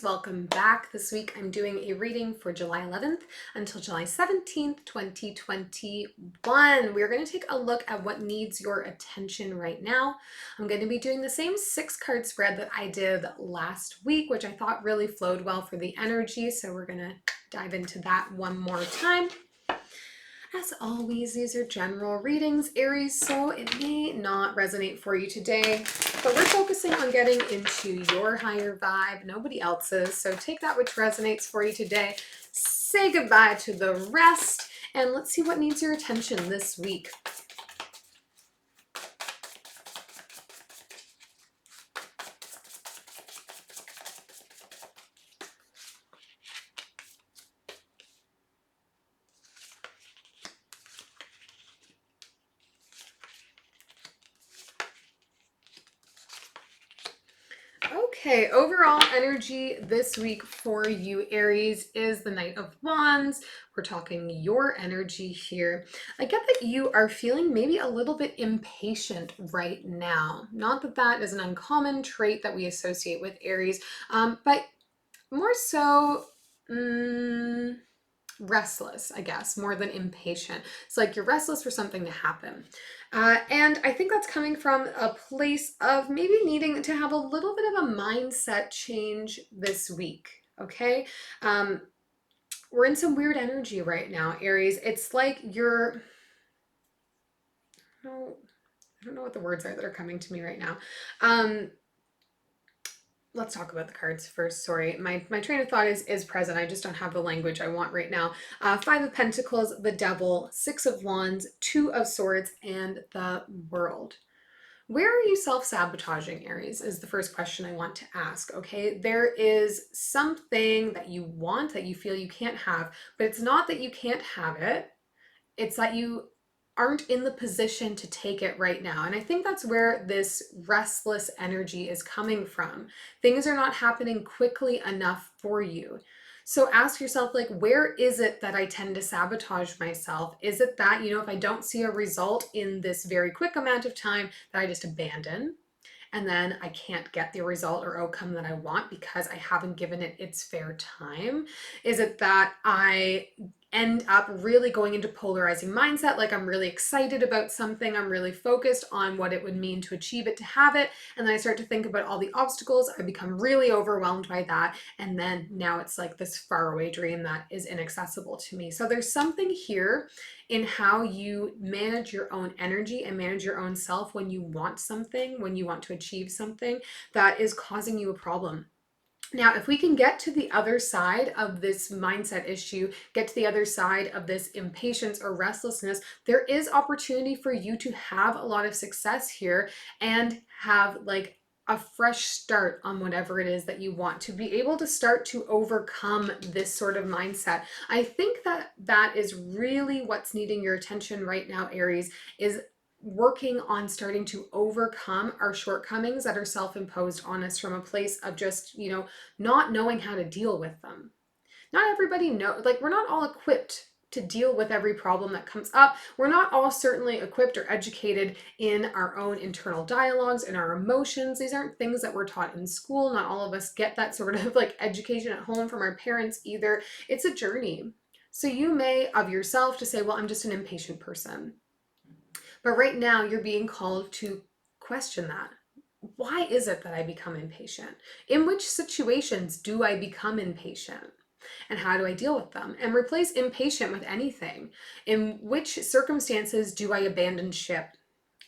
welcome back. This week I'm doing a reading for July 11th until July 17th, 2021. We're going to take a look at what needs your attention right now. I'm going to be doing the same 6-card spread that I did last week, which I thought really flowed well for the energy, so we're going to dive into that one more time. As always, these are general readings, Aries, so it may not resonate for you today, but we're focusing on getting into your higher vibe, nobody else's. So take that which resonates for you today, say goodbye to the rest, and let's see what needs your attention this week. Okay, overall energy this week for you, Aries, is the Knight of Wands. We're talking your energy here. I get that you are feeling maybe a little bit impatient right now. Not that that is an uncommon trait that we associate with Aries, but more so restless, I guess, more than impatient. It's like you're restless for something to happen. And I think that's coming from a place of maybe needing to have a little bit of a mindset change this week, okay? We're in some weird energy right now, Aries. It's like you're, I don't know what the words are that are coming to me right now. Let's talk about the cards first. Sorry, my train of thought is present. I just don't have the language I want right now. 5 of Pentacles, the Devil, 6 of Wands, 2 of Swords, and the World. Where are you self-sabotaging, Aries, is the first question I want to ask, okay? There is something that you want that you feel you can't have, but it's not that you can't have it. It's that you aren't in the position to take it right now. And I think that's where this restless energy is coming from. Things are not happening quickly enough for you. So ask yourself, like, where is it that I tend to sabotage myself? Is it that, if I don't see a result in this very quick amount of time, that I just abandon? And then I can't get the result or outcome that I want because I haven't given it its fair time? Is it that I end up really going into polarizing mindset, like I'm really excited about something, I'm really focused on what it would mean to achieve it, to have it, and then I start to think about all the obstacles, I become really overwhelmed by that, and then now it's like this faraway dream that is inaccessible to me. So there's something here in how you manage your own energy and manage your own self when you want something, when you want to achieve something, that is causing you a problem. Now, if we can get to the other side of this mindset issue, get to the other side of this impatience or restlessness, there is opportunity for you to have a lot of success here and have like a fresh start on whatever it is that you want, to be able to start to overcome this sort of mindset. I think that that is really what's needing your attention right now, Aries, is working on starting to overcome our shortcomings that are self-imposed on us from a place of just, not knowing how to deal with them. Not everybody like we're not all equipped to deal with every problem that comes up. We're not all certainly equipped or educated in our own internal dialogues and our emotions. These aren't things that we're taught in school. Not all of us get that sort of like education at home from our parents either. It's a journey. So you may of yourself to say, well, I'm just an impatient person. But right now you're being called to question that. Why is it that I become impatient? In which situations do I become impatient? And how do I deal with them? And replace impatient with anything. In which circumstances do I abandon ship?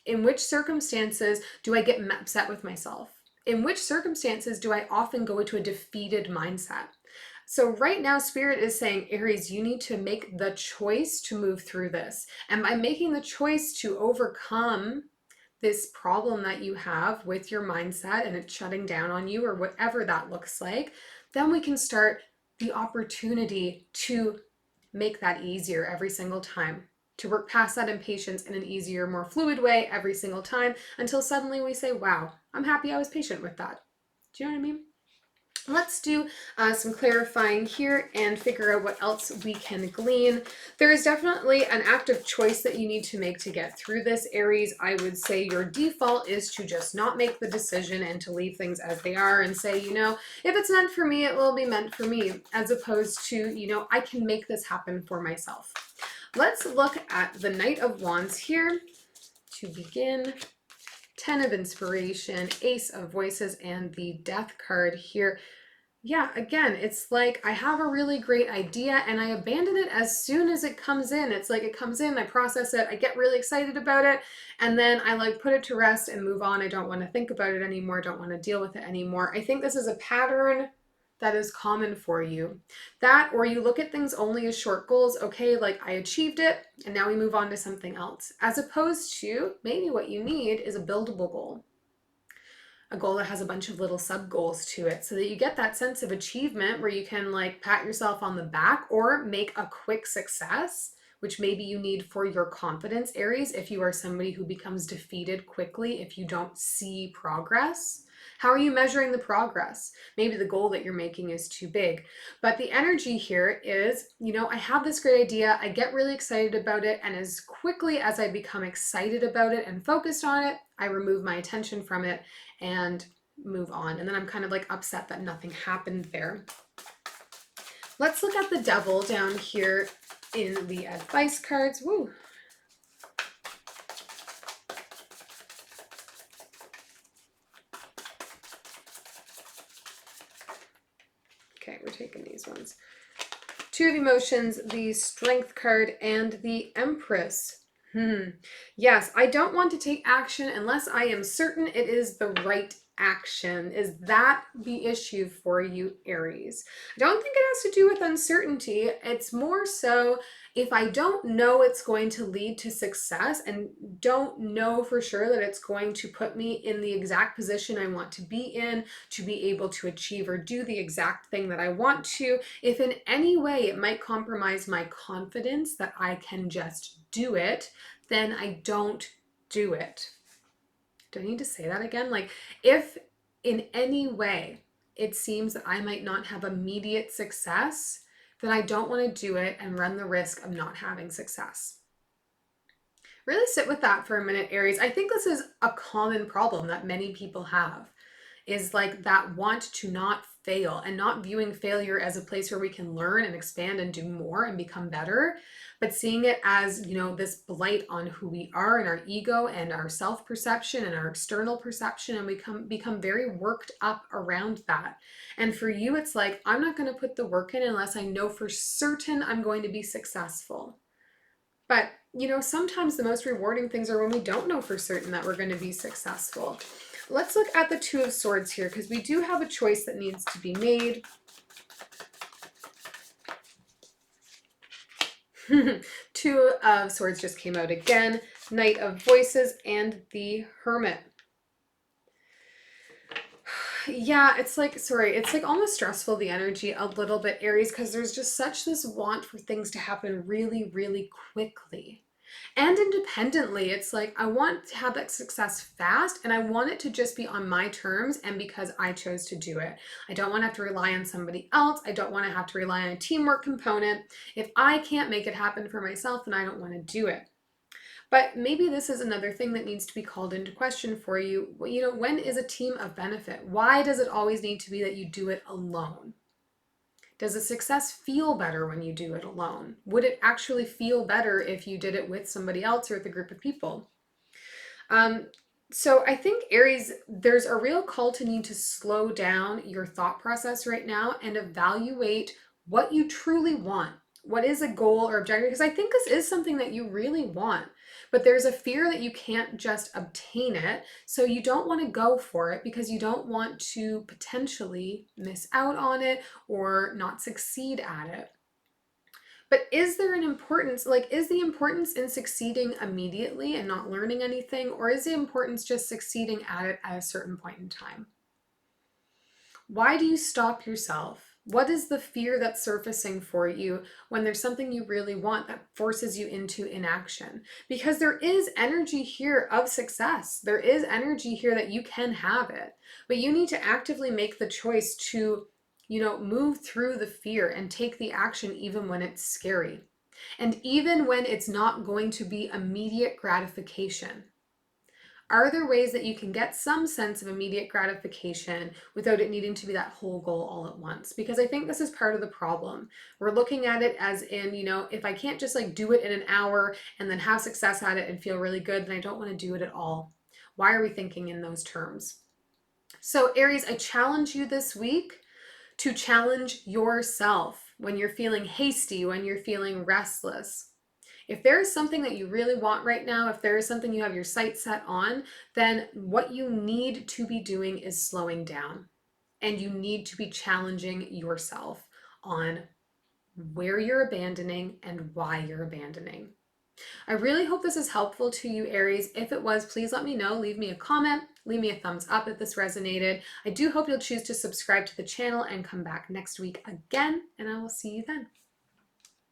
In which circumstances do I get upset with myself? In which circumstances do I often go into a defeated mindset? So right now, Spirit is saying, Aries, you need to make the choice to move through this. And by making the choice to overcome this problem that you have with your mindset and it's shutting down on you or whatever that looks like, then we can start the opportunity to make that easier every single time, to work past that impatience in an easier, more fluid way every single time until suddenly we say, wow, I'm happy I was patient with that. Do you know what I mean? Let's do some clarifying here and figure out what else we can glean. There is definitely an active choice that you need to make to get through this, Aries. I would say your default is to just not make the decision and to leave things as they are and say, you know, if it's meant for me, it will be meant for me, as opposed to, you know, I can make this happen for myself. Let's look at the Knight of Wands here to begin. 10 of Inspiration, Ace of Voices, and the Death card here. Yeah, again, it's like I have a really great idea and I abandon it as soon as it comes in. It's like it comes in, I process it, I get really excited about it, and then I like put it to rest and move on. I don't want to think about it anymore, don't want to deal with it anymore. I think this is a pattern that is common for you. That, or you look at things only as short goals. Okay, like I achieved it and now we move on to something else. As opposed to maybe what you need is a buildable goal. A goal that has a bunch of little sub goals to it, so that you get that sense of achievement where you can like pat yourself on the back or make a quick success, which maybe you need for your confidence, Aries, if you are somebody who becomes defeated quickly if you don't see progress. How are you measuring the progress? Maybe the goal that you're making is too big. But the energy here is, you know, I have this great idea, I get really excited about it, and as quickly as I become excited about it and focused on it, I remove my attention from it and move on. And then I'm kind of like upset that nothing happened there. Let's look at the Devil down here in the advice cards. Woo. Okay, we're taking these ones. Two of Emotions, the Strength card, and the Empress. Yes, I don't want to take action unless I am certain it is the right action. Is that the issue for you, Aries? I don't think it has to do with uncertainty. It's more so if I don't know it's going to lead to success and don't know for sure that it's going to put me in the exact position I want to be able to achieve or do the exact thing that I want to, if in any way it might compromise my confidence that I can just do it, then I don't do it. Do I need to say that again? Like, if in any way it seems that I might not have immediate success, then I don't want to do it and run the risk of not having success. Really sit with that for a minute, Aries. I think this is a common problem that many people have, is like that want to not fail and not viewing failure as a place where we can learn and expand and do more and become better, but seeing it as, you know, this blight on who we are and our ego and our self-perception and our external perception, and we become very worked up around that. And for you, it's like, I'm not going to put the work in unless I know for certain I'm going to be successful. But, you know, sometimes the most rewarding things are when we don't know for certain that we're going to be successful. Let's look at the Two of Swords here, because we do have a choice that needs to be made. Two of Swords just came out again. Knight of Voices and the Hermit. Yeah, it's like, sorry, it's like almost stressful, the energy a little bit, Aries, because there's just such this want for things to happen really, really quickly. And independently, it's like, I want to have that success fast and I want it to just be on my terms and because I chose to do it. I don't want to have to rely on somebody else. I don't want to have to rely on a teamwork component. If I can't make it happen for myself, then I don't want to do it. But maybe this is another thing that needs to be called into question for you. You know, when is a team of benefit? Why does it always need to be that you do it alone? Does a success feel better when you do it alone? Would it actually feel better if you did it with somebody else or with a group of people? So I think, Aries, there's a real call to need to slow down your thought process right now and evaluate what you truly want. What is a goal or objective? Because I think this is something that you really want, but there's a fear that you can't just obtain it. So you don't want to go for it because you don't want to potentially miss out on it or not succeed at it. But is there an importance, like, is the importance in succeeding immediately and not learning anything, or is the importance just succeeding at it at a certain point in time? Why do you stop yourself? What is the fear that's surfacing for you when there's something you really want that forces you into inaction? Because there is energy here of success. There is energy here that you can have it, but you need to actively make the choice to Move through the fear and take the action even when it's scary. And even when it's not going to be immediate gratification. Are there ways that you can get some sense of immediate gratification without it needing to be that whole goal all at once? Because I think this is part of the problem. We're looking at it as in, if I can't just like do it in an hour and then have success at it and feel really good, then I don't want to do it at all. Why are we thinking in those terms? So Aries, I challenge you this week to challenge yourself when you're feeling hasty, when you're feeling restless. If there is something that you really want right now, if there is something you have your sights set on, then what you need to be doing is slowing down. And you need to be challenging yourself on where you're abandoning and why you're abandoning. I really hope this is helpful to you, Aries. If it was, please let me know. Leave me a comment, leave me a thumbs up if this resonated. I do hope you'll choose to subscribe to the channel and come back next week again, and I will see you then.